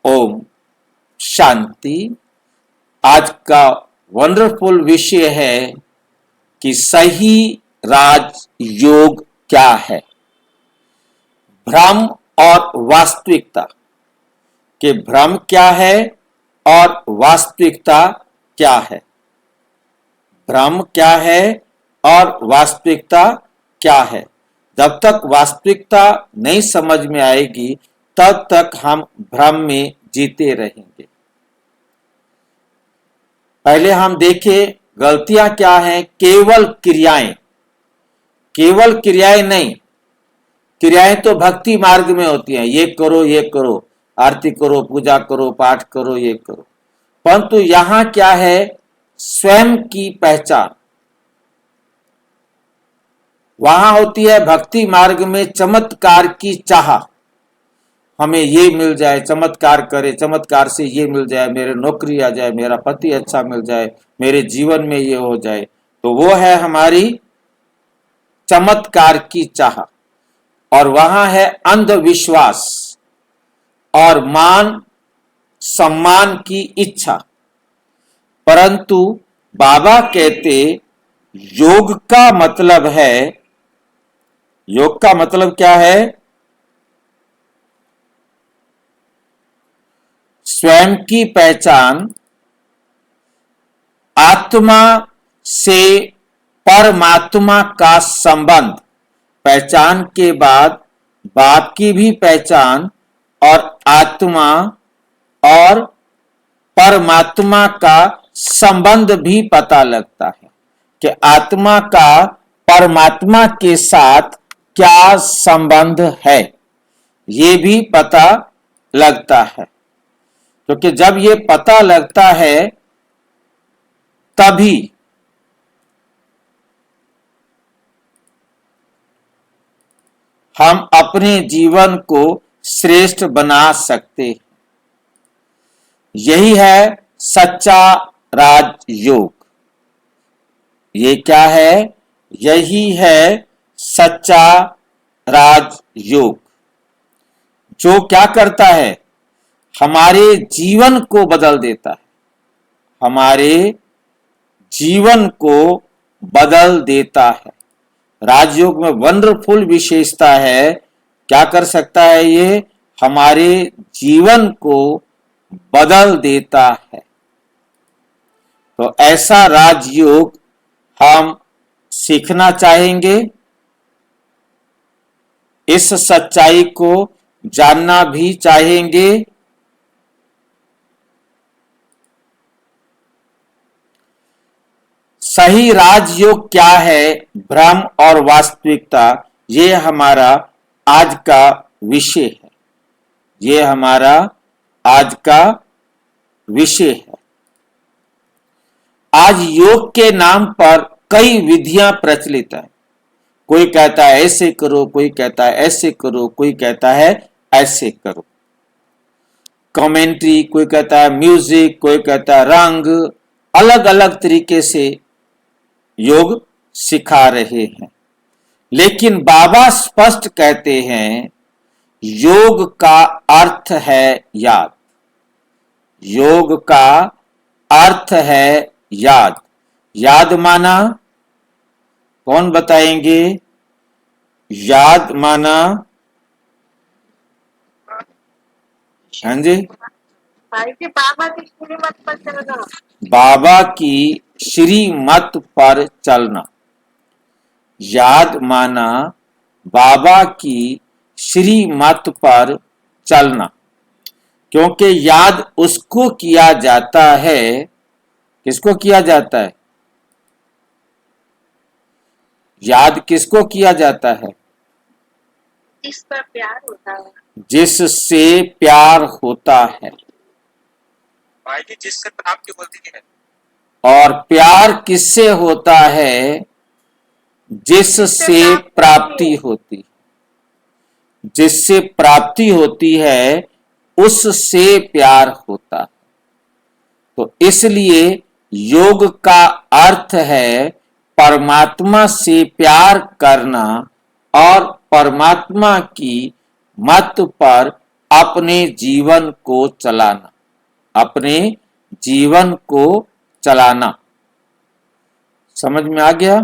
ओम शांति। आज का वंडरफुल विषय है कि सही राजयोग क्या है। भ्रम और वास्तविकता के भ्रम क्या है और वास्तविकता क्या है। भ्रम क्या है और वास्तविकता क्या है। जब तक वास्तविकता नहीं समझ में आएगी तब तक हम भ्रम में जीते रहेंगे। पहले हम देखें गलतियां क्या हैं। केवल क्रियाएं, केवल क्रियाएं नहीं, क्रियाएं तो भक्ति मार्ग में होती हैं। ये करो, आरती करो, पूजा करो, पाठ करो, ये करो। परंतु यहां क्या है, स्वयं की पहचान वहां होती है। भक्ति मार्ग में चमत्कार की चाह, हमें ये मिल जाए, चमत्कार करे, चमत्कार से ये मिल जाए, मेरे नौकरी आ जाए, मेरा पति अच्छा मिल जाए, मेरे जीवन में ये हो जाए, तो वो है हमारी चमत्कार की चाह। और वहां है अंधविश्वास और मान सम्मान की इच्छा। परंतु बाबा कहते योग का मतलब है, योग का मतलब क्या है, स्वयं की पहचान, आत्मा से परमात्मा का संबंध, पहचान के बाद बाप की भी पहचान और आत्मा और परमात्मा का संबंध भी पता लगता है कि आत्मा का परमात्मा के साथ क्या संबंध है, ये भी पता लगता है। क्योंकि जब ये पता लगता है तभी हम अपने जीवन को श्रेष्ठ बना सकते हैं। यही है सच्चा राजयोग। ये क्या है, यही है सच्चा राजयोग, जो क्या करता है, हमारे जीवन को बदल देता है, हमारे जीवन को बदल देता है। राजयोग में वंडरफुल विशेषता है। क्या कर सकता है ये, हमारे जीवन को बदल देता है। तो ऐसा राजयोग हम सीखना चाहेंगे, इस सच्चाई को जानना भी चाहेंगे। सही राजयोग क्या है, भ्रम और वास्तविकता, ये हमारा आज का विषय है। ये हमारा आज का विषय है। आज योग के नाम पर कई विधियां प्रचलित हैं। कोई कहता है ऐसे करो, कोई कहता है ऐसे करो, कोई कहता है ऐसे करो। कमेंट्री, कोई कहता है म्यूजिक, कोई कहता है रंग, अलग अलग तरीके से योग सिखा रहे हैं। लेकिन बाबा स्पष्ट कहते हैं योग का अर्थ है याद। योग का अर्थ है याद। याद माना, कौन बताएंगे, याद माना, हाँ जी, बाबा की श्रीमत पर चलना। बाबा की श्रीमत पर चलना। याद माना बाबा की श्रीमत पर चलना। क्योंकि याद उसको किया जाता है, किसको किया जाता है, याद किसको किया जाता है, जिस पर प्यार होता है, जिससे प्यार होता है। भाई जी जिससे प्राप्ति होती है। और प्यार किससे होता है, जिससे प्राप्ति होती, जिससे प्राप्ति होती है उससे प्यार होता है। तो इसलिए योग का अर्थ है परमात्मा से प्यार करना और परमात्मा की मत पर अपने जीवन को चलाना, अपने जीवन को चलाना। समझ में आ गया?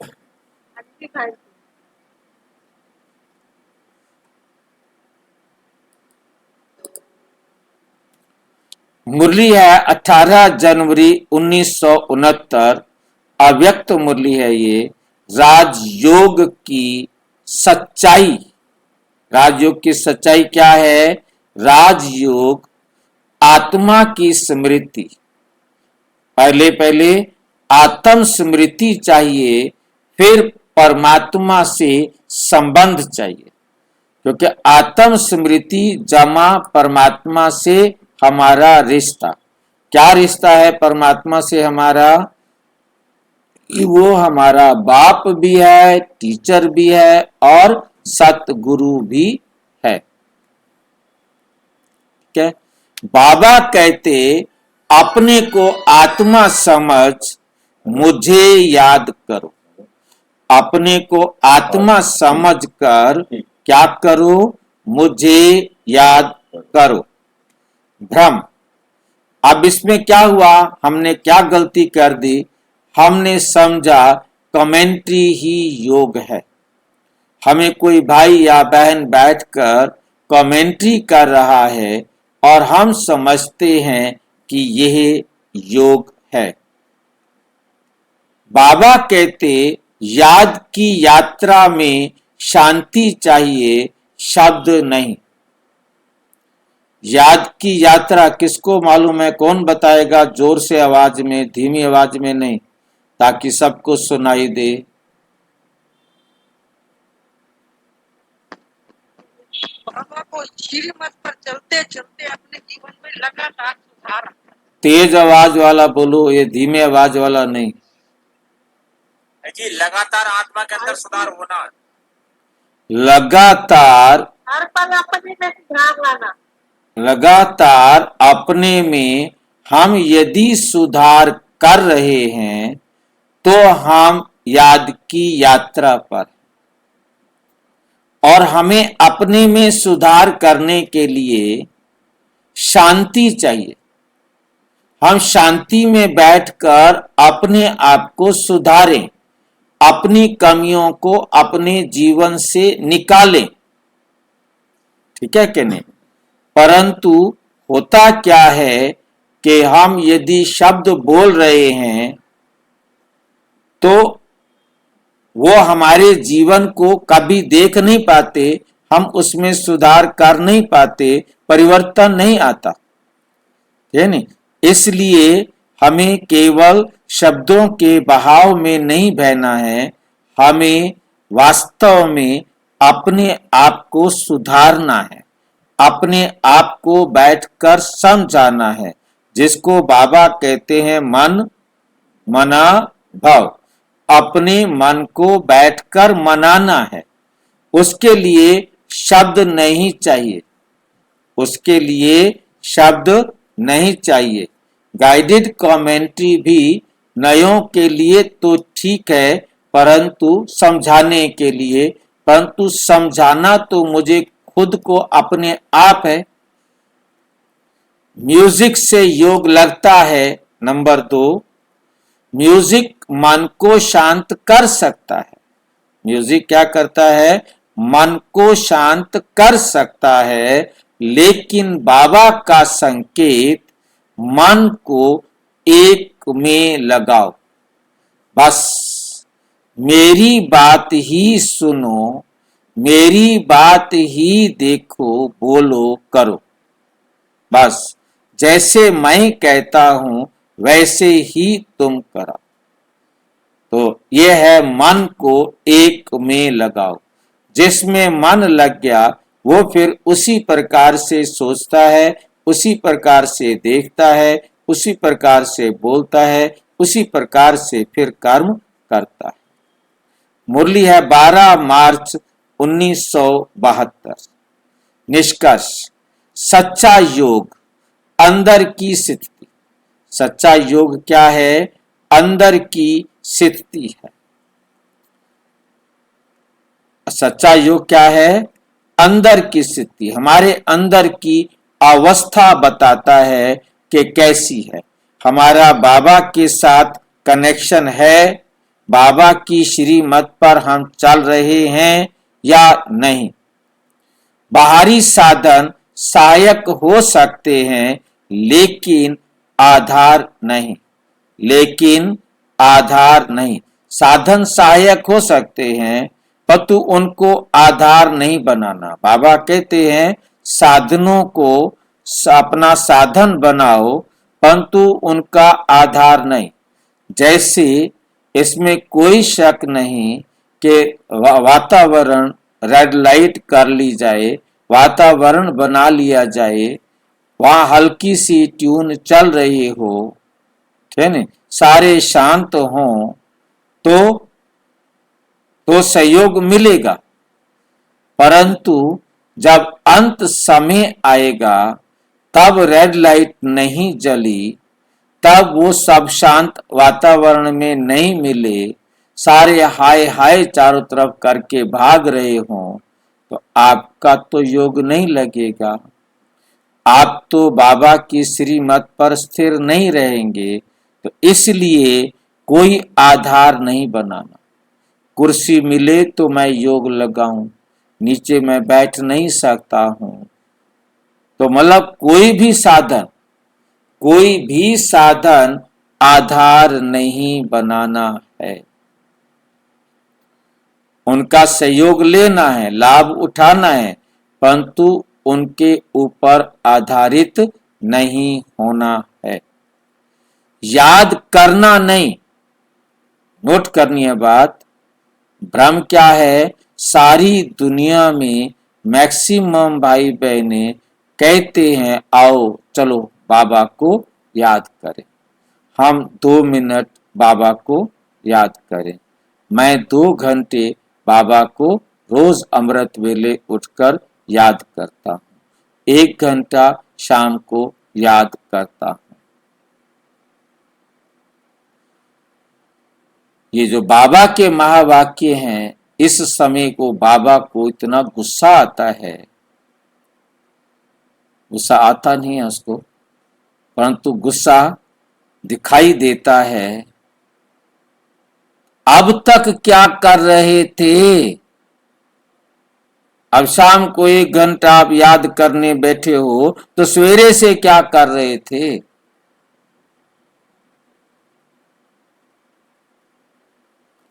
हाँ जी भाई जी। मुरली है 18 जनवरी 1969, अव्यक्त मुरली है ये। राजयोग की सच्चाई, राजयोग की सच्चाई क्या है? राजयोग आत्मा की स्मृति, पहले पहले आत्म स्मृति चाहिए, फिर परमात्मा से संबंध चाहिए, क्योंकि आत्म स्मृति जमा परमात्मा से हमारा रिश्ता। क्या रिश्ता है परमात्मा से हमारा? वो हमारा बाप भी है, टीचर भी है और सतगुरु भी है। ठीक है? बाबा कहते अपने को आत्मा समझ मुझे याद करो। अपने को आत्मा समझकर क्या करो? मुझे याद करो। भ्रम। अब इसमें क्या हुआ? हमने क्या गलती कर दी? हमने समझा कमेंट्री ही योग है। हमें कोई भाई या बहन बैठकर कमेंट्री कर रहा है और हम समझते हैं कि यह योग है। बाबा कहते याद की यात्रा में शांति चाहिए, शब्द नहीं। याद की यात्रा किसको मालूम है? कौन बताएगा? जोर से आवाज में, धीमी आवाज में नहीं, ताकि सबको सुनाई दे। बाबा को श्रीमत पर चलते चलते अपने जीवन में लगातार सुधार। तेज आवाज वाला बोलो, ये धीमे आवाज वाला नहीं। जी लगातार आत्मा के अंदर सुधार होना, लगातार, हर पल अपने में सुधार लाना। लगातार अपने में हम यदि सुधार कर रहे हैं तो हम याद की यात्रा पर, और हमें अपने में सुधार करने के लिए शांति चाहिए। हम शांति में बैठकर अपने आप को सुधारें, अपनी कमियों को अपने जीवन से निकालें। ठीक है कि नहीं? परंतु होता क्या है कि हम यदि शब्द बोल रहे हैं तो वो हमारे जीवन को कभी देख नहीं पाते, हम उसमें सुधार कर नहीं पाते, परिवर्तन नहीं आता है नहीं। इसलिए हमें केवल शब्दों के बहाव में नहीं बहना है, हमें वास्तव में अपने आप को सुधारना है, अपने आप को बैठकर समझाना है, जिसको बाबा कहते हैं मन मना भव। अपने मन को बैठकर मनाना है। उसके लिए शब्द नहीं चाहिए, उसके लिए शब्द नहीं चाहिए। गाइडेड कमेंट्री भी नयों के लिए तो ठीक है, परंतु समझाने के लिए, परंतु समझाना तो मुझे खुद को अपने आप है। म्यूजिक से योग लगता है। नंबर 2, म्यूजिक मन को शांत कर सकता है। म्यूजिक क्या करता है? मन को शांत कर सकता है, लेकिन बाबा का संकेत मन को एक में लगाओ। बस मेरी बात ही सुनो, मेरी बात ही देखो, बोलो, करो। बस जैसे मैं कहता हूं वैसे ही तुम करो। तो यह है मन को एक में लगाओ। जिसमें मन लग गया वो फिर उसी प्रकार से सोचता है, उसी प्रकार से देखता है, उसी प्रकार से बोलता है, उसी प्रकार से फिर कर्म करता है। मुरली है 12 मार्च 1972। निष्कर्ष, सच्चा योग अंदर की स्थिति। सच्चा योग क्या है? अंदर की स्थिति है। सच्चा योग क्या है? अंदर की स्थिति, हमारे अंदर की अवस्था बताता है कि कैसी है। हमारा बाबा के साथ कनेक्शन है, बाबा की श्रीमत पर हम चल रहे हैं या नहीं। बाहरी साधन सहायक हो सकते हैं लेकिन आधार नहीं, लेकिन आधार नहीं। साधन सहायक हो सकते हैं परंतु उनको आधार नहीं बनाना। बाबा कहते हैं साधनों को अपना साधन बनाओ परंतु उनका आधार नहीं। जैसे इसमें कोई शक नहीं कि वातावरण रेड लाइट कर ली जाए, वातावरण बना लिया जाए, वहां हल्की सी ट्यून चल रही हो, है न, सारे शांत हों तो सहयोग मिलेगा। परंतु जब अंत समय आएगा तब रेड लाइट नहीं जली, तब वो सब शांत वातावरण में नहीं मिले, सारे हाय हाय चारों तरफ करके भाग रहे हों, तो आपका तो योग नहीं लगेगा। आप तो बाबा की श्रीमत पर स्थिर नहीं रहेंगे। तो इसलिए कोई आधार नहीं बनाना। कुर्सी मिले तो मैं योग लगाऊं, नीचे मैं बैठ नहीं सकता हूं। तो मतलब कोई भी साधन आधार नहीं बनाना है। उनका सहयोग लेना है, लाभ उठाना है, परंतु उनके ऊपर आधारित नहीं होना है। याद करना नहीं। नोट करनी है बात। भ्रम क्या है? सारी दुनिया में मैक्सिमम भाई बहने कहते हैं आओ चलो बाबा को याद करें, हम 2 मिनट बाबा को याद करें। मैं 2 घंटे बाबा को रोज अमृत वेले उठकर याद करता हूँ, 1 घंटा शाम को याद करता हूँ। ये जो बाबा के महावाक्य हैं, इस समय को बाबा को इतना गुस्सा आता है, गुस्सा आता नहीं है उसको, परंतु गुस्सा दिखाई देता है। अब तक क्या कर रहे थे? अब शाम को 1 घंटा आप याद करने बैठे हो तो सवेरे से क्या कर रहे थे?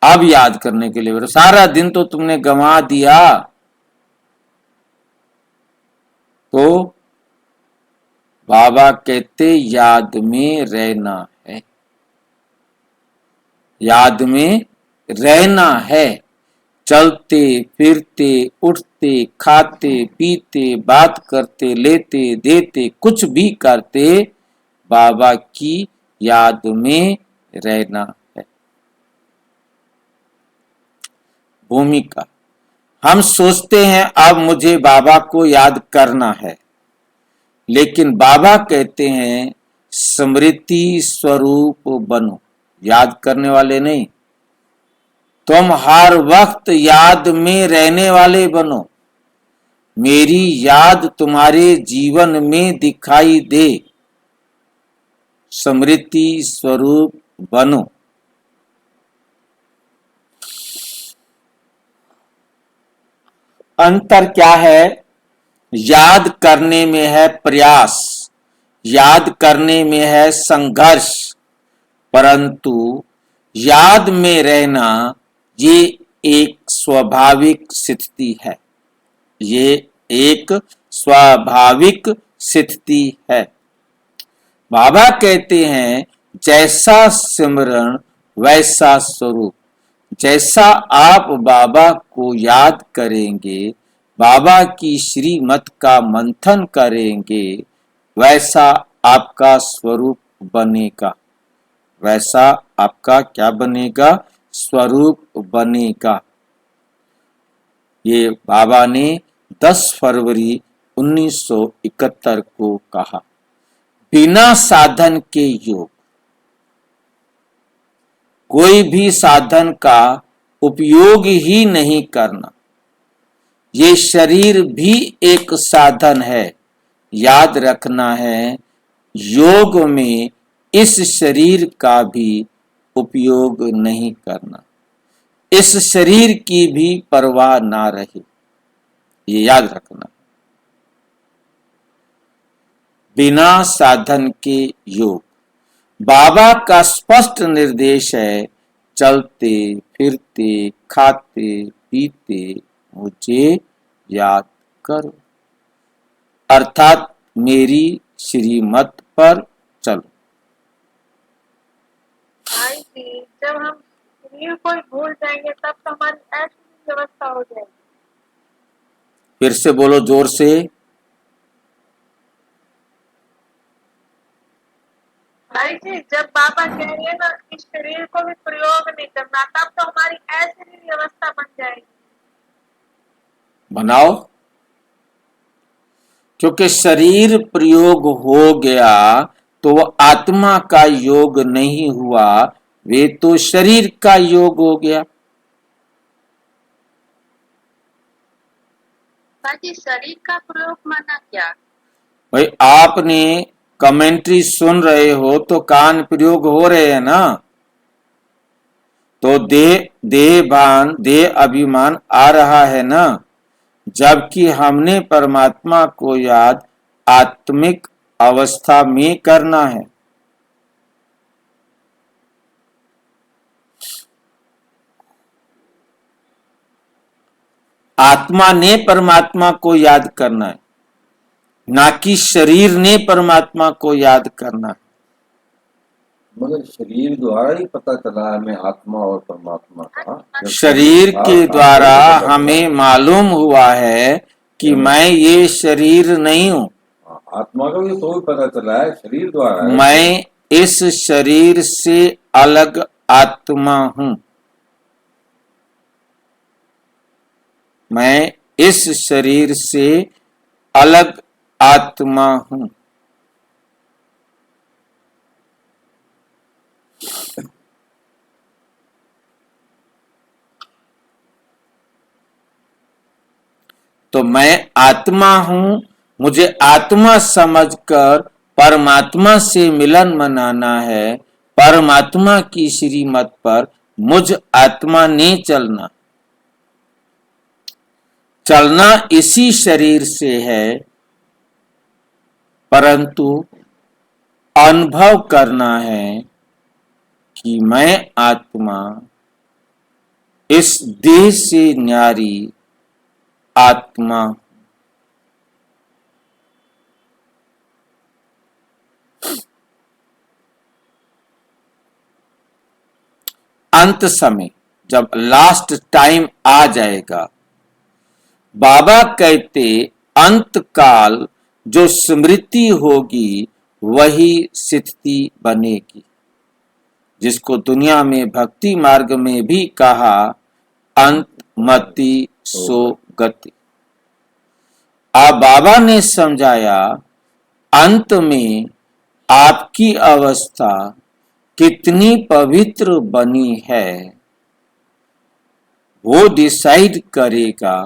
अब याद करने के लिए सारा दिन तो तुमने गंवा दिया। तो बाबा कहते याद में रहना है, याद में रहना है। चलते फिरते उठते खाते पीते बात करते लेते देते कुछ भी करते बाबा की याद में रहना है। भूमिका, हम सोचते हैं अब मुझे बाबा को याद करना है, लेकिन बाबा कहते हैं स्मृति स्वरूप बनो, याद करने वाले नहीं। तुम हर वक्त याद में रहने वाले बनो, मेरी याद तुम्हारे जीवन में दिखाई दे, स्मृति स्वरूप बनो। अंतर क्या है? याद करने में है प्रयास, याद करने में है संघर्ष, परंतु याद में रहना ये एक स्वाभाविक स्थिति है, ये एक स्वाभाविक स्थिति है। बाबा कहते हैं जैसा सिमरन वैसा स्वरूप। जैसा आप बाबा को याद करेंगे, बाबा की श्रीमत का मंथन करेंगे, वैसा आपका स्वरूप बनेगा, वैसा आपका क्या बनेगा? स्वरूप बनेगा। ये बाबा ने 10 फरवरी 1971 को कहा। बिना साधन के योग, कोई भी साधन का उपयोग ही नहीं करना। ये शरीर भी एक साधन है। याद रखना है, योग में इस शरीर का भी उपयोग नहीं करना, इस शरीर की भी परवाह ना रहे, ये याद रखना। बिना साधन के योग। बाबा का स्पष्ट निर्देश है, चलते फिरते खाते पीते मुझे याद करो, अर्थात मेरी श्रीमत पर चलो। भाई जी, जब हम शरीर को ही भूल जाएंगे तब तो हमारी ऐसी व्यवस्था हो जाएगी। फिर से बोलो जोर से। भाई जी, जब बाबा कह रहे हैं ना कि शरीर को भी प्रयोग नहीं करना, तब तो हमारी ऐसी भी व्यवस्था बन जाएगी। बनाओ, क्योंकि शरीर प्रयोग हो गया तो वह आत्मा का योग नहीं हुआ, वे तो शरीर का योग हो गया। बाकी शरीर का प्रयोग माना क्या? भाई आपने कमेंट्री सुन रहे हो तो कान प्रयोग हो रहे हैं ना, तो देह भान देह अभिमान आ रहा है ना, जबकि हमने परमात्मा को याद आत्मिक अवस्था में करना है। आत्मा ने परमात्मा को याद करना है, ना कि शरीर ने परमात्मा को याद करना है। मगर शरीर द्वारा ही पता चला है मैं आत्मा और परमात्मा का। शरीर के द्वारा हमें मालूम हुआ है कि मैं ये शरीर नहीं हूं, आत्मा का भी तो भी पता चला है, शरीर द्वारा है। मैं इस शरीर से अलग आत्मा हूं, मैं इस शरीर से अलग आत्मा हूं। तो मैं आत्मा हूं, मुझे आत्मा समझकर परमात्मा से मिलन मनाना है। परमात्मा की श्रीमत पर मुझ आत्मा ने चलना, चलना इसी शरीर से है, परंतु अनुभव करना है कि मैं आत्मा इस देह से न्यारी आत्मा। अंत समय जब लास्ट टाइम आ जाएगा, बाबा कहते अंत काल जो स्मृति होगी वही स्थिति बनेगी, जिसको दुनिया में भक्ति मार्ग में भी कहा अंत मति सो गति। अब बाबा ने समझाया अंत में आपकी अवस्था कितनी पवित्र बनी है वो डिसाइड करेगा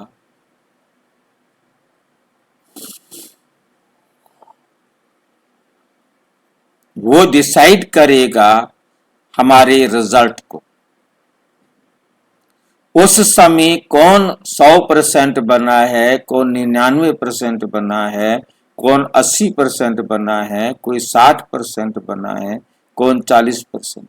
हमारे रिजल्ट को। उस समय कौन 100% बना है, कौन 99% बना है, कौन 80% बना है, कोई 60% बना है, कौन 40%।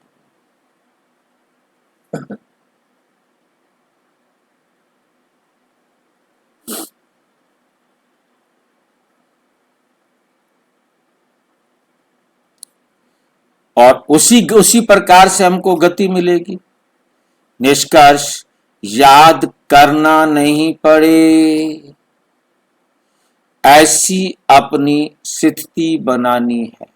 और उसी प्रकार से हमको गति मिलेगी। निष्कर्ष, याद करना नहीं पड़े, ऐसी अपनी स्थिति बनानी है,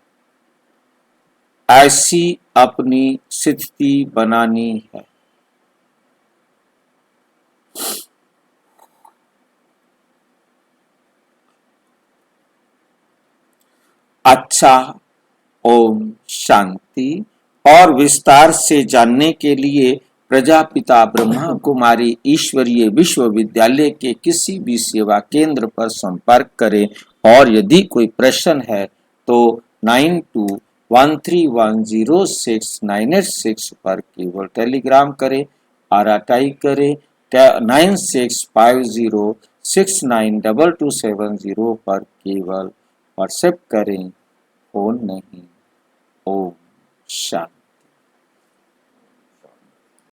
ऐसी अपनी स्थिति बनानी है। अच्छा, ओम शांति। और विस्तार से जानने के लिए प्रजापिता ब्रह्मा कुमारी ईश्वरीय विश्वविद्यालय के किसी भी सेवा केंद्र पर संपर्क करें और यदि कोई प्रश्न है तो 9213106986 पर केवल टेलीग्राम करें, आरआरआई करें, 9650692270 पर केवल व्हाट्सएप करें, फोन नहीं। ओम शांति।